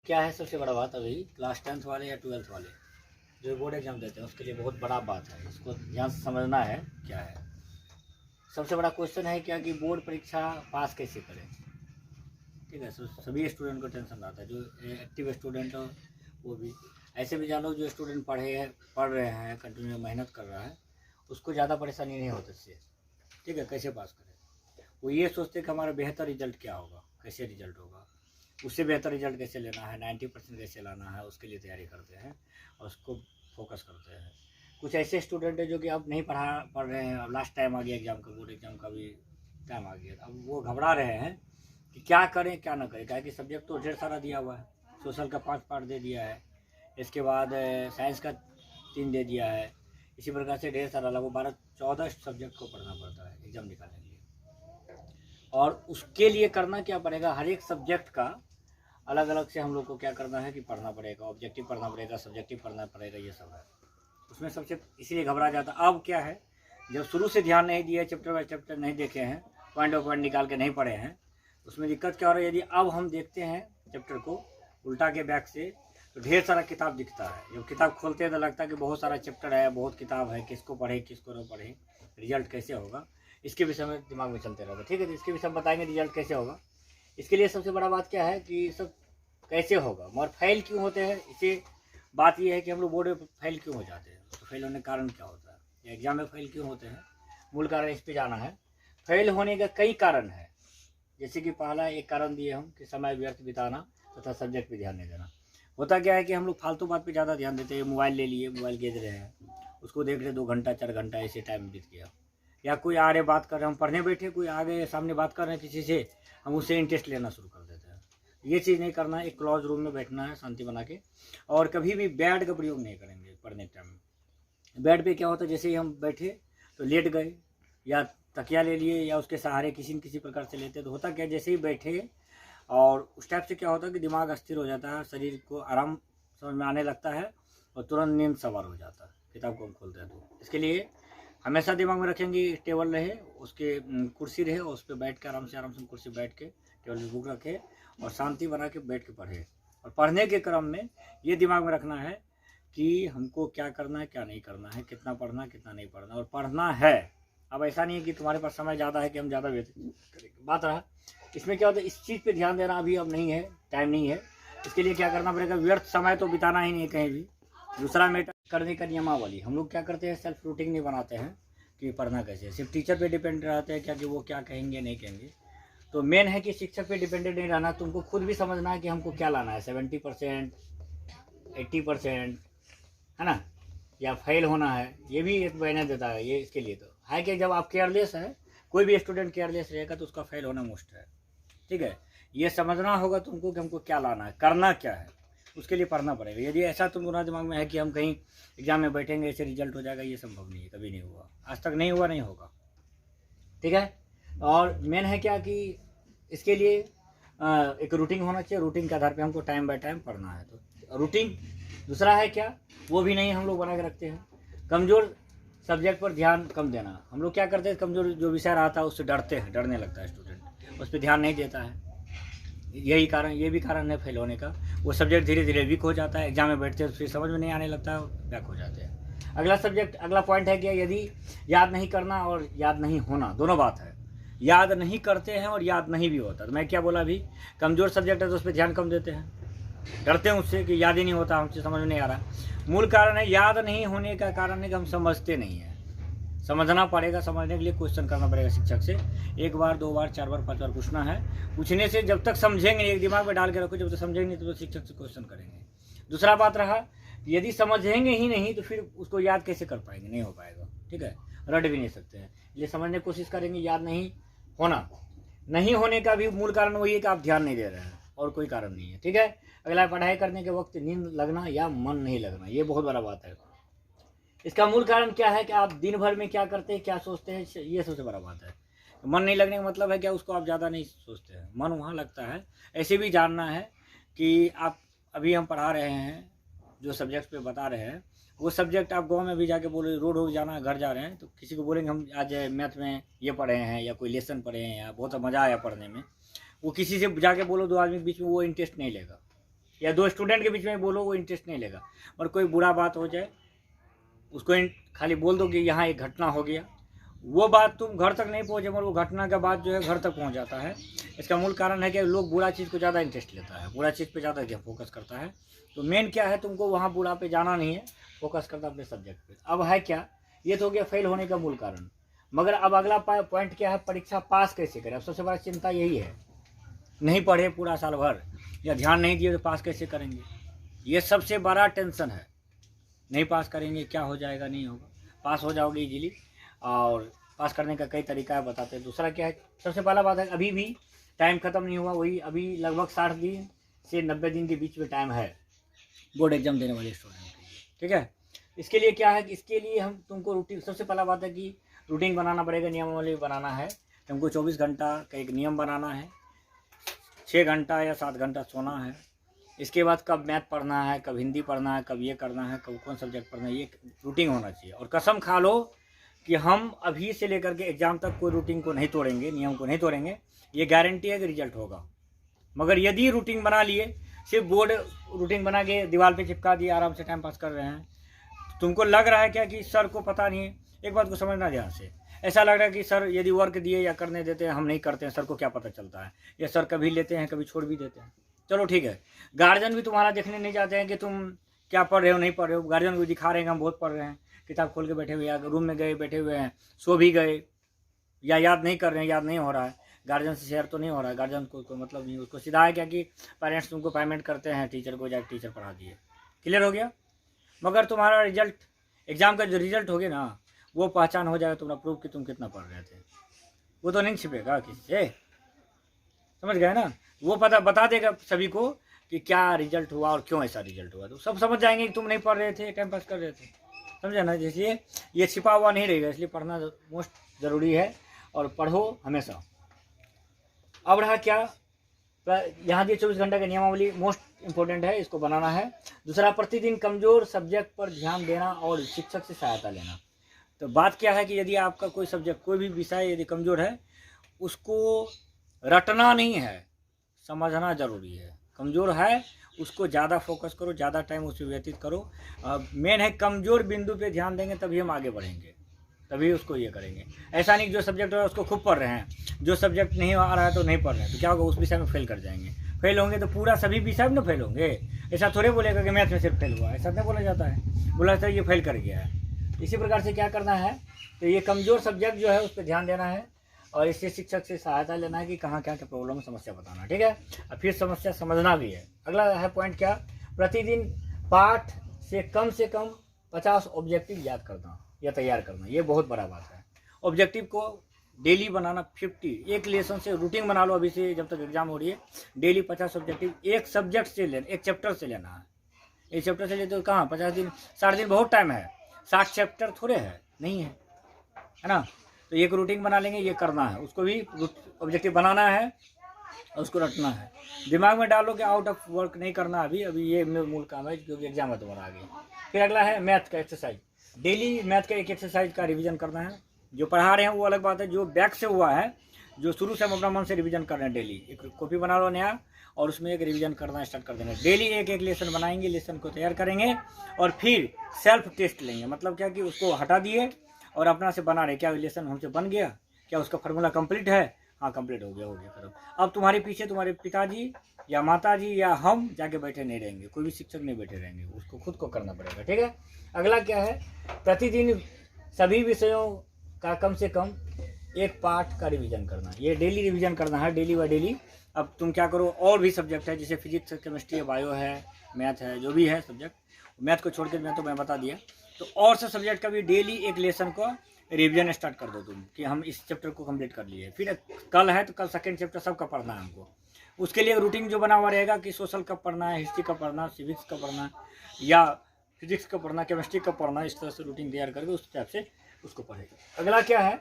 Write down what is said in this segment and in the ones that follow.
क्या है सबसे बड़ा बात अभी क्लास 10th वाले या 12th वाले जो बोर्ड एग्जाम देते हैं उसके लिए बहुत बड़ा बात है। इसको ध्यान से समझना है क्या है। सबसे बड़ा क्वेश्चन है क्या कि बोर्ड परीक्षा पास कैसे करें। ठीक है, सभी स्टूडेंट को टेंशन रहता है। जो एक्टिव स्टूडेंट हो वो भी, ऐसे भी जान लो जो स्टूडेंट पढ़ रहे हैं, कंटिन्यू मेहनत कर रहा है, उसको ज़्यादा परेशानी नहीं होती इससे। ठीक है, कैसे पास करें। वो ये सोचते हैं कि हमारा बेहतर रिजल्ट क्या होगा, कैसे रिजल्ट होगा, उससे बेहतर रिजल्ट कैसे लेना है, 90% कैसे लाना है, उसके लिए तैयारी करते हैं और उसको फोकस करते हैं। कुछ ऐसे स्टूडेंट हैं जो कि अब नहीं पढ़ रहे हैं, अब लास्ट टाइम आ गया एग्ज़ाम का, बोर्ड एग्ज़ाम का भी टाइम आ गया, अब वो घबरा रहे हैं कि क्या करें क्या ना करें। क्या कि सब्जेक्ट तो ढेर सारा दिया हुआ है, सोशल का 5 पार्ट दे दिया है, इसके बाद साइंस का 3 दे दिया है। इसी प्रकार से ढेर सारा लगभग 12-14 सब्जेक्ट को पढ़ना पड़ता है एग्ज़ाम निकालने के लिए। और उसके लिए करना क्या पड़ेगा, हर एक सब्जेक्ट का अलग अलग से हम लोग को क्या करना है कि पढ़ना पड़ेगा, ऑब्जेक्टिव पढ़ना पड़ेगा, सब्जेक्टिव पढ़ना पड़ेगा, ये सब है उसमें। सबसे इसीलिए घबरा जाता। अब क्या है, जब शुरू से ध्यान नहीं दिया, चैप्टर बाय चैप्टर नहीं देखे हैं, पॉइंट बाय पॉइंट निकाल के नहीं पढ़े हैं, उसमें दिक्कत क्या हो रहा है। यदि अब हम देखते हैं चैप्टर को उल्टा के बैक से, तो ढेर सारा किताब दिखता है। जब किताब खोलते हैं तो लगता है कि बहुत सारा चैप्टर है, बहुत किताब है, किसको पढ़े किसको न पढ़े, रिजल्ट कैसे होगा, इसके विषय में दिमाग में चलते रहता है। ठीक है, तो इसके विषय में बताएंगे रिजल्ट कैसे होगा। इसके लिए सबसे बड़ा बात क्या है कि सब कैसे होगा, मगर फेल क्यों होते हैं। इसे बात यह है कि हम लोग बोर्ड में फेल क्यों हो जाते हैं, तो फेल होने का कारण क्या होता है, या एग्जाम में फेल क्यों होते हैं, मूल कारण इस पे जाना है। फेल होने का कई कारण है, जैसे कि पहला एक कारण दिए हम कि समय व्यर्थ बिताना तथा सब्जेक्ट पे ध्यान नहीं देना। होता क्या है कि हम लोग फालतू बात पे ज़्यादा ध्यान देते हैं। मोबाइल ले लिए, मोबाइल गेज रहे हैं, उसको देख रहे 2 घंटा 4 घंटा ऐसे टाइम बीत गया। या कोई आ रहे बात कर रहे हैं, हम पढ़ने बैठे, कोई आगे सामने बात कर रहे हैं किसी से, हम उससे इंटरेस्ट लेना शुरू कर देते हैं। ये चीज़ नहीं करना है। एक क्लोज रूम में बैठना है शांति बना के, और कभी भी बेड का प्रयोग नहीं करेंगे पढ़ने के टाइम में। बेड पे क्या होता है, जैसे ही हम बैठे तो लेट गए या तकिया ले लिए या उसके सहारे किसी न किसी प्रकार से लेते, तो होता क्या, जैसे ही बैठे और उस टाइप से क्या होता है कि दिमाग अस्थिर हो जाता है, शरीर को आराम समझ में आने लगता है और तुरंत नींद सवार हो जाता है किताब को हम खोलते हैं तो। इसके लिए हमेशा दिमाग में रखेंगे, टेबल रहे, उसके कुर्सी रहे और उस पर बैठ के आराम से कुर्सी बैठ के टेबल पर बुक रखे और शांति बना के बैठ के पढ़े। और पढ़ने के क्रम में ये दिमाग में रखना है कि हमको क्या करना है क्या नहीं करना है, कितना पढ़ना कितना नहीं पढ़ना, और पढ़ना है। अब ऐसा नहीं है कि तुम्हारे पास समय ज़्यादा है कि हम ज़्यादा व्यतीत करेंगे। बात रहा इसमें क्या होता है, इस चीज़ पे ध्यान देना अभी अब नहीं है, टाइम नहीं है। इसके लिए क्या करना पड़ेगा, व्यर्थ समय तो बिताना ही नहीं कहीं भी। दूसरा मैटर करने का नियमावली। हम लोग क्या करते हैं, सेल्फ रूटीन नहीं बनाते हैं कि पढ़ना कैसे है, सिर्फ टीचर पे डिपेंड रहते हैं क्या कि वो क्या कहेंगे नहीं कहेंगे। तो मेन है कि शिक्षक पे डिपेंडेंट नहीं रहना, तुमको खुद भी समझना है कि हमको क्या लाना है, 70% 80%, है ना, या फेल होना है। ये भी एक बयान देता है ये। इसके लिए तो है कि जब आप केयरलेस है, कोई भी स्टूडेंट केयरलेस रहेगा तो उसका फेल होना मुश्किल है। ठीक है, ये समझना होगा तुमको कि हमको क्या लाना है, करना क्या है, उसके लिए पढ़ना पड़ेगा। यदि ऐसा तुम्हारा दिमाग में है कि हम कहीं एग्जाम में बैठेंगे ऐसे रिजल्ट हो जाएगा, ये संभव नहीं है, कभी नहीं हुआ, आज तक नहीं हुआ, नहीं होगा। ठीक है, और मेन है क्या कि इसके लिए एक रूटीन होना चाहिए। रूटीन के आधार पे हमको टाइम बाय टाइम पढ़ना है। तो रूटीन दूसरा है क्या, वो भी नहीं हम लोग बना के रखते हैं। कमज़ोर सब्जेक्ट पर ध्यान कम देना। हम लोग क्या करते हैं, कमज़ोर जो विषय आता है उससे डरते हैं, डरने लगता है स्टूडेंट, उस पर ध्यान नहीं देता है। यही कारण, ये भी कारण है फेल होने का। वो सब्जेक्ट धीरे धीरे वीक हो जाता है, एग्जाम में बैठते हैं तो फिर समझ में नहीं आने लगता है, बैक हो जाते हैं। अगला सब्जेक्ट, अगला पॉइंट है कि यदि याद नहीं करना और याद नहीं होना, दोनों बात है। याद नहीं करते हैं और याद नहीं भी होता। तो मैं क्या बोला अभी, कमज़ोर सब्जेक्ट है तो उस पर ध्यान कम देते हैं, डरते हैं उससे कि याद ही नहीं होता, हमसे समझ में नहीं आ रहा। मूल कारण है याद नहीं होने का कारण है कि हम समझते नहीं हैं। समझना पड़ेगा, समझने के लिए क्वेश्चन करना पड़ेगा शिक्षक से। 1 बार 2 बार 4 बार 5 बार पूछना है। पूछने से जब तक समझेंगे, एक दिमाग में डाल के रखो, जब तक समझेंगे नहीं तो शिक्षक से क्वेश्चन करेंगे। दूसरा बात रहा, यदि समझेंगे ही नहीं तो फिर उसको याद कैसे कर पाएंगे, नहीं हो पाएगा। ठीक है, रट भी नहीं सकते हैं। इसलिए समझने की कोशिश करेंगे। याद नहीं होना, नहीं होने का भी मूल कारण वही है कि आप ध्यान नहीं दे रहे हैं, और कोई कारण नहीं है। ठीक है, अगला पढ़ाई करने के वक्त नींद लगना या मन नहीं लगना, ये बहुत बड़ा बात है। इसका मूल कारण क्या है कि आप दिन भर में क्या करते हैं, क्या सोचते हैं, ये सबसे बड़ा बात है। मन नहीं लगने का मतलब है क्या, उसको आप ज़्यादा नहीं सोचते हैं, मन वहाँ लगता है। ऐसे भी जानना है कि आप अभी हम पढ़ा रहे हैं, जो सब्जेक्ट पे बता रहे हैं, वो सब्जेक्ट आप गांव में भी जाके बोले, रोड हो जाना घर जा रहे हैं तो किसी को बोलेंगे हम आज मैथ में ये पढ़े हैं या कोई लेसन पढ़े हैं या बहुत मज़ा आया पढ़ने में, वो किसी से जाके बोलो 2 आदमी के बीच में, वो इंटरेस्ट नहीं लेगा। या दो स्टूडेंट के बीच में बोलो, वो इंटरेस्ट नहीं लेगा। और कोई बुरा बात हो जाए, उसको खाली बोल दो कि यहाँ एक घटना हो गया, वो बात तुम घर तक नहीं पहुँचे, मगर वो घटना का बात जो है घर तक पहुँच जाता है। इसका मूल कारण है कि लोग बुरा चीज़ को ज़्यादा इंटरेस्ट लेता है, बुरा चीज़ पे ज़्यादा फोकस करता है। तो मेन क्या है, तुमको वहाँ बुरा पे जाना नहीं है, फोकस करना अपने सब्जेक्ट पे। अब है क्या, ये तो हो गया फेल होने का मूल कारण। मगर अब अगला पॉइंट क्या है, परीक्षा पास कैसे करें। अब सबसे बड़ा चिंता यही है, नहीं पढ़े पूरा साल भर या ध्यान नहीं दिए तो पास कैसे करेंगे, ये सबसे बड़ा टेंशन है। नहीं पास करेंगे, क्या हो जाएगा, नहीं होगा, पास हो जाओगे इजीली। और पास करने का कई तरीका है, बताते हैं। दूसरा क्या है, सबसे पहला बात है, अभी भी टाइम ख़त्म नहीं हुआ, वही अभी लगभग 60 दिन से 90 दिन के बीच में टाइम है बोर्ड एग्जाम देने वाले स्टूडेंट के लिए, ठीक है। इसके लिए क्या है, इसके लिए हम तुमको रूटीन, सबसे पहला बात है कि रूटीन बनाना पड़ेगा, नियमावली बनाना है तुमको। 24 घंटा का एक नियम बनाना है, 6 घंटा या 7 घंटा सोना है। इसके बाद कब मैथ पढ़ना है, कब हिंदी पढ़ना है, कब ये करना है, कब कौन सब्जेक्ट पढ़ना है, ये रूटीन होना चाहिए। और कसम खा लो कि हम अभी से लेकर के एग्ज़ाम तक कोई रूटीन को नहीं तोड़ेंगे, नियम को नहीं तोड़ेंगे, ये गारंटी है कि रिजल्ट होगा। मगर यदि रूटीन बना लिए, सिर्फ बोर्ड रूटीन बना के दीवार पे चिपका दिए, आराम से टाइम पास कर रहे हैं, तुमको लग रहा है क्या कि सर को पता नहीं है। एक बात को समझना ध्यान से, ऐसा लग रहा है कि सर यदि वर्क दिए या करने देते हैं, हम नहीं करते हैं, सर को क्या पता चलता है, या सर कभी लेते हैं कभी छोड़ भी देते हैं। चलो ठीक है, गार्जियन भी तुम्हारा देखने नहीं जाते हैं कि तुम क्या पढ़ रहे हो नहीं पढ़ रहे हो। गार्जियन को दिखा रहे हैं कि हम बहुत पढ़ रहे हैं, किताब खोल के बैठे हुए, या रूम में गए बैठे हुए हैं, सो भी गए, या याद नहीं कर रहे हैं, याद नहीं हो रहा है, गार्जियन से शेयर तो नहीं हो रहा है। गार्जियन को कोई मतलब नहीं, उसको सीधा है क्या कि पेरेंट्स तुमको पेमेंट करते हैं, टीचर को जाकर टीचर पढ़ा दिए, क्लियर हो गया। मगर तुम्हारा रिजल्ट, एग्जाम का जो रिजल्ट हो गया ना, वो पहचान हो जाएगा तुम्हारा प्रूफ कि तुम कितना पढ़ रहे थे। वो तो नहीं छिपेगा किसी से, समझ गए ना। वो पता बता देगा सभी को कि क्या रिजल्ट हुआ और क्यों ऐसा रिजल्ट हुआ, तो सब समझ जाएंगे कि तुम नहीं पढ़ रहे थे, टाइम पास कर रहे थे, समझे ना। इसलिए ये छिपा हुआ नहीं रहेगा, इसलिए पढ़ना मोस्ट ज़रूरी है, और पढ़ो हमेशा। अब रहा क्या, यहाँ दिए 24 घंटे का नियमावली मोस्ट इंपॉर्टेंट है, इसको बनाना है। दूसरा, प्रतिदिन कमज़ोर सब्जेक्ट पर ध्यान देना और शिक्षक से सहायता लेना। तो बात क्या है कि यदि आपका कोई सब्जेक्ट, कोई भी विषय यदि कमज़ोर है, उसको रटना नहीं है, समझना ज़रूरी है। कमज़ोर है उसको ज़्यादा फोकस करो, ज़्यादा टाइम उस पर व्यतीत करो। मेन है कमज़ोर बिंदु पे ध्यान देंगे तभी हम आगे बढ़ेंगे, तभी उसको ये करेंगे। ऐसा नहीं कि जो सब्जेक्ट है उसको खूब पढ़ रहे हैं, जो सब्जेक्ट नहीं आ रहा है तो नहीं पढ़ रहे हैं, तो क्या होगा, उस विषय में फेल कर जाएंगे। फेल होंगे तो पूरा सभी विषय में फेल होंगे। ऐसा थोड़े बोलेगा कि मैथ में सिर्फ फेल हुआ, ऐसा नहीं बोला जाता है, बोला जाता है ये फेल कर गया है। इसी प्रकार से क्या करना है, तो ये कमज़ोर सब्जेक्ट जो है उस पर ध्यान देना है, और इससे शिक्षक से सहायता लेना है कि कहाँ क्या क्या प्रॉब्लम है, समस्या बताना, ठीक है। और फिर समस्या समझना भी है। अगला है पॉइंट क्या, प्रतिदिन पाठ से कम 50 ऑब्जेक्टिव याद करना या तैयार करना, ये बहुत बड़ा बात है। ऑब्जेक्टिव को डेली बनाना, 50 एक लेसन से रूटीन बना लो अभी से, जब तक एग्जाम हो रही है। डेली 50 ऑब्जेक्टिव एक सब्जेक्ट से लेना, एक चैप्टर से लेना है। एक चैप्टर से लेते तो कहाँ 50 दिन, 60 दिन बहुत टाइम है, 60 चैप्टर थोड़े है, नहीं है ना। तो एक रूटीन बना लेंगे, ये करना है, उसको भी ऑब्जेक्टिव बनाना है और उसको रटना है। दिमाग में डालो कि आउट ऑफ वर्क नहीं करना अभी, ये मूल काम है क्योंकि एग्जाम है तुम्हारा आगे। फिर अगला है मैथ का एक्सरसाइज, डेली मैथ का एक एक्सरसाइज का रिवीजन करना है। जो पढ़ा रहे हैं वो अलग बात है, जो बैक से हुआ है, जो शुरू से हम अपना मन से रिवीजन कर रहे हैं, डेली एक कॉपी बना लो नया, और उसमें एक रिवीजन करना स्टार्ट कर देना। डेली एक एक लेसन बनाएंगे, लेसन को तैयार करेंगे, और फिर सेल्फ टेस्ट लेंगे। मतलब क्या कि उसको हटा दिए और अपना से बना रहे, क्या लेसन हमसे बन गया, क्या उसका फार्मूला कंप्लीट है, हाँ कंप्लीट हो गया खत्म। अब तुम्हारे पीछे तुम्हारे पिताजी या माताजी या हम जाके बैठे नहीं रहेंगे, कोई भी शिक्षक नहीं बैठे रहेंगे, उसको खुद को करना पड़ेगा, ठीक है। अगला क्या है, प्रतिदिन सभी विषयों का कम से कम एक पाठ का रिवीजन करना। ये डेली रिवीजन करना है, डेली बाय डेली। अब तुम क्या करो, और भी सब्जेक्ट है जैसे फिजिक्स, केमिस्ट्री है, बायो है, मैथ है, जो भी है सब्जेक्ट, मैथ को छोड़ के मैं बता दिया, तो और सब सब्जेक्ट का भी डेली एक लेसन को रिवीजन स्टार्ट कर दो तुम, कि हम इस चैप्टर को कंप्लीट कर लिए। फिर कल है तो कल सेकंड चैप्टर सबका पढ़ना है हमको। उसके लिए रूटीन जो बना हुआ रहेगा कि सोशल कब पढ़ना है, हिस्ट्री कब पढ़ना, सिविक्स कब पढ़ना, या फिजिक्स कब पढ़ना, केमिस्ट्री कब पढ़ना, इस तरह से रूटीन तैयार करके उस टाइप से उसको पढ़ेगा। अगला क्या है,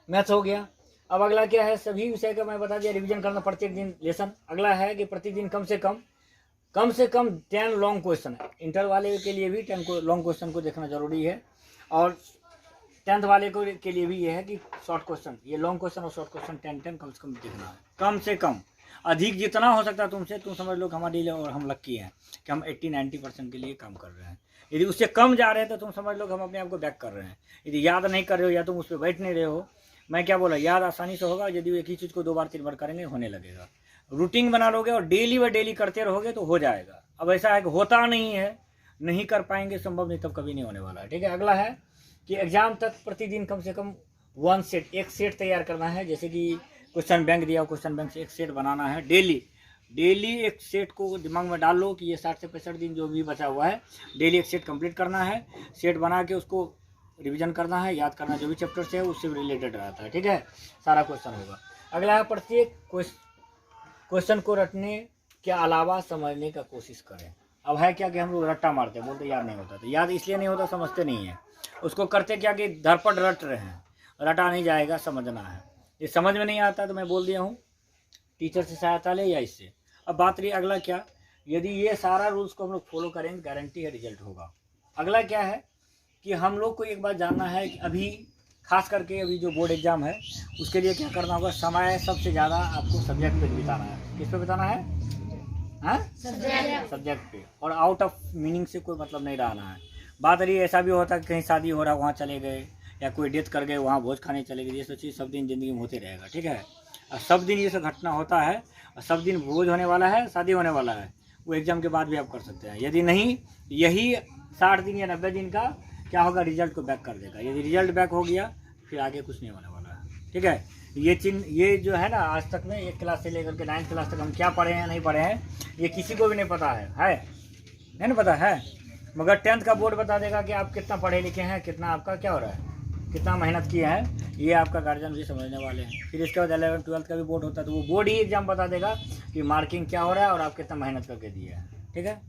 मैथ्स हो गया। अब अगला क्या है, सभी विषय का मैं बता दिया, रिवीजन करना प्रत्येक दिन लेसन। अगला है कि प्रतिदिन कम से कम 10 लॉन्ग क्वेश्चन है। इंटर वाले के लिए भी 10 लॉन्ग क्वेश्चन को देखना जरूरी है, और 10th वाले के लिए भी ये है कि शॉर्ट क्वेश्चन, ये लॉन्ग क्वेश्चन और शॉर्ट क्वेश्चन 10 कम से कम देखना है, कम से कम। अधिक जितना हो सकता है तुमसे, तुम समझ लो कि हमारे लिए और हम लक्की हैं कि हम 80-90% के लिए काम कर रहे हैं। यदि उससे कम जा रहे हैं तो तुम समझ लो कि हम अपने आप को बैक कर रहे हैं। यदि याद नहीं कर रहे हो या तुम उस पर बैठ नहीं रहे हो, मैं क्या बोला, याद आसानी से होगा। यदि एक ही चीज़ को 2 बार 3 बार करेंगे होने लगेगा। रूटीन बना लोगे और डेली व डेली करते रहोगे तो हो जाएगा। अब ऐसा है कि होता नहीं है, नहीं कर पाएंगे, संभव नहीं, तब कभी नहीं होने वाला है। ठीक है, अगला है कि एग्जाम तक प्रतिदिन कम से कम 1 सेट, एक सेट तैयार करना है। जैसे कि क्वेश्चन बैंक दिया, क्वेश्चन बैंक से एक सेट बनाना है डेली एक सेट को दिमाग में डाल लो कि ये 60 से 65 दिन जो भी बचा हुआ है, डेली एक सेट कंप्लीट करना है। सेट बना के उसको रिवीजन करना है, याद करना, जो भी चैप्टर से है उससे रिलेटेड रहता है। ठीक है, सारा क्वेश्चन होगा। अगला है प्रत्येक क्वेश्चन को रटने के अलावा समझने का कोशिश करें। अब है क्या कि हम लोग रट्टा मारते हैं, बोलते याद नहीं होता, तो याद इसलिए नहीं होता, समझते नहीं है उसको। करते क्या कि धरपट रट रहे हैं, रटा नहीं जाएगा, समझना है। ये समझ में नहीं आता तो मैं बोल दिया हूँ, टीचर से सहायता ले या इससे। अब बात रही अगला क्या, यदि ये सारा रूल्स को हम लोग फॉलो करेंगे, गारंटी है रिजल्ट होगा। अगला क्या है कि हम लोग को एक बात जानना है कि अभी खास करके अभी जो बोर्ड एग्जाम है उसके लिए क्या करना होगा, समय सबसे ज़्यादा आपको सब्जेक्ट पे बिताना है। किस पे बिताना है? हाँ, सब्जेक्ट पे। और आउट ऑफ मीनिंग से कोई मतलब नहीं रहना है। बात रही ऐसा भी होता है कि कहीं शादी हो रहा है वहाँ चले गए, या कोई डेथ कर गए वहाँ भोज खाने चले गए, ये सब चीज़ सब दिन ज़िंदगी में होते रहेगा। ठीक है, और सब दिन ये सब घटना होता है, और सब दिन भोज होने वाला है, शादी होने वाला है, वो एग्ज़ाम के बाद भी आप कर सकते हैं। यदि नहीं, यही 60 दिन या 90 दिन का क्या होगा, रिजल्ट को बैक कर देगा। यदि रिजल्ट बैक हो गया फिर आगे कुछ नहीं होने वाला है। ठीक है, ये जो है ना, आज तक में 1 क्लास से लेकर के 9th क्लास तक हम क्या पढ़े हैं नहीं पढ़े हैं, ये किसी को भी नहीं पता है नहीं ना पता है। मगर 10th का बोर्ड बता देगा कि आप कितना पढ़े लिखे हैं, कितना आपका क्या हो रहा है, कितना मेहनत किए हैं, ये आपका गार्जियन भी समझने वाले हैं। फिर इसके बाद 11th 12th का भी बोर्ड होता है, तो वो बोर्ड ही एग्जाम बता देगा कि मार्किंग क्या हो रहा है और आप कितना मेहनत करके दिए हैं। ठीक है।